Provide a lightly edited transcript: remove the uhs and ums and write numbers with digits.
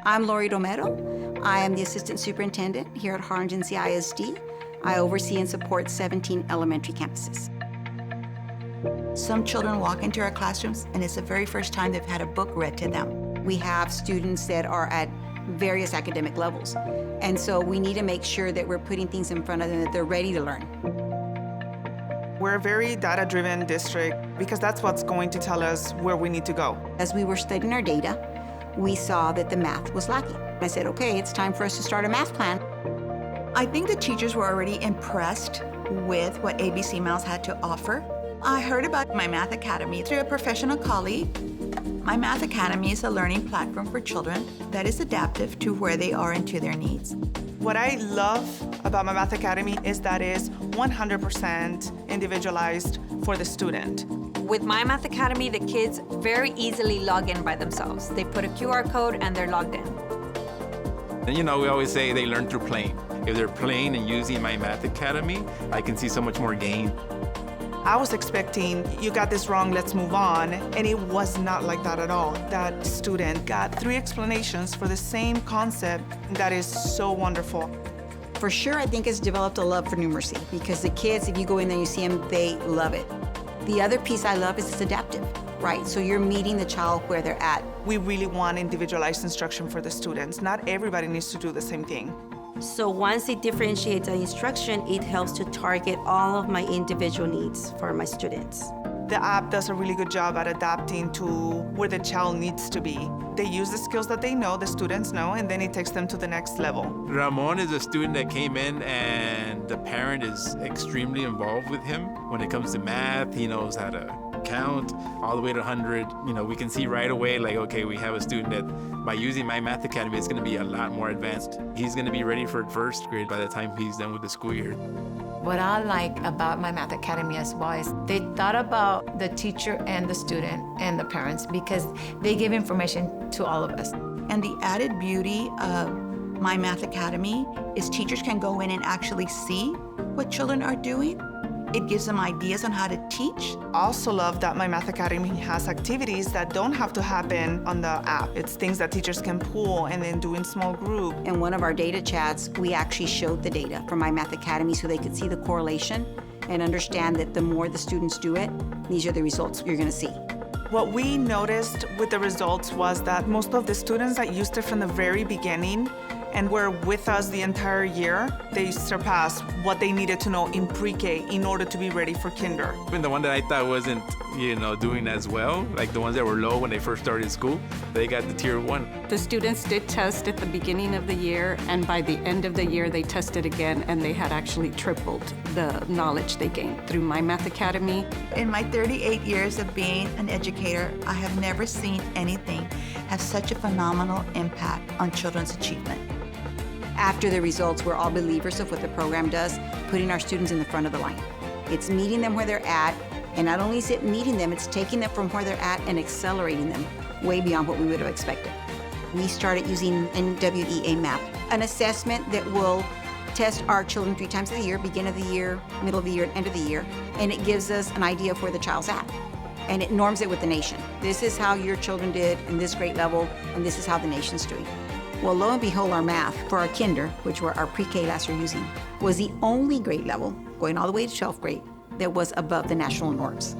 I'm Lori Romero. I am the Assistant Superintendent here at Harlingen CISD. I oversee and support 17 elementary campuses. Some children walk into our classrooms and it's the very first time they've had a book read to them. We have students that are at various academic levels. And so we need to make sure that we're putting things in front of them that they're ready to learn. We're a very data-driven district because that's what's going to tell us where we need to go. As we were studying our data, we saw that the math was lacking. I said, okay, it's time for us to start a math plan. I think the teachers were already impressed with what ABC Mouse had to offer. I heard about My Math Academy through a professional colleague. My Math Academy is a learning platform for children that is adaptive to where they are and to their needs. What I love about My Math Academy is that it's 100% individualized for the student. With My Math Academy, the kids very easily log in by themselves. They put a QR code and they're logged in. And we always say they learn through playing. If they're playing and using My Math Academy, I can see so much more gain. I was expecting, you got this wrong, let's move on, and it was not like that at all. That student got 3 explanations for the same concept. That is so wonderful. For sure, I think it's developed a love for numeracy because the kids, if you go in there and you see them, they love it. The other piece I love is it's adaptive, right? So you're meeting the child where they're at. We really want individualized instruction for the students. Not everybody needs to do the same thing. So once it differentiates the instruction, it helps to target all of my individual needs for my students. The app does a really good job at adapting to where the child needs to be. They use the skills that they know, the students know, and then it takes them to the next level. Ramon is a student that came in and the parent is extremely involved with him. When it comes to math, he knows how to count all the way to 100. We can see right away, like, okay, we have a student that by using My Math Academy is going to be a lot more advanced. He's going to be ready for first grade by the time he's done with the school year. What I like about My Math Academy as well is they thought about the teacher and the student and the parents because they give information to all of us. And the added beauty of My Math Academy is teachers can go in and actually see what children are doing. It gives them ideas on how to teach. I also love that My Math Academy has activities that don't have to happen on the app. It's things that teachers can pull and then do in small group. In one of our data chats, we actually showed the data from My Math Academy so they could see the correlation and understand that the more the students do it, these are the results you're going to see. What we noticed with the results was that most of the students that used it from the very beginning and were with us the entire year, they surpassed what they needed to know in pre-K in order to be ready for kinder. Even the one that I thought wasn't, doing as well, like the ones that were low when they first started school, they got the tier 1. The students did test at the beginning of the year, and by the end of the year, they tested again, and they had actually tripled the knowledge they gained through My Math Academy. In my 38 years of being an educator, I have never seen anything have such a phenomenal impact on children's achievement. After the results, we're all believers of what the program does, putting our students in the front of the line. It's meeting them where they're at, and not only is it meeting them, it's taking them from where they're at and accelerating them way beyond what we would have expected. We started using NWEA MAP, an assessment that will test our children 3 times a year, beginning of the year, middle of the year, and end of the year, and it gives us an idea of where the child's at. And it norms it with the nation. This is how your children did in this grade level, and this is how the nation's doing. Well, lo and behold, our math for our kinder, which were our pre-K last year using, was the only grade level, going all the way to 12th grade, that was above the national norms.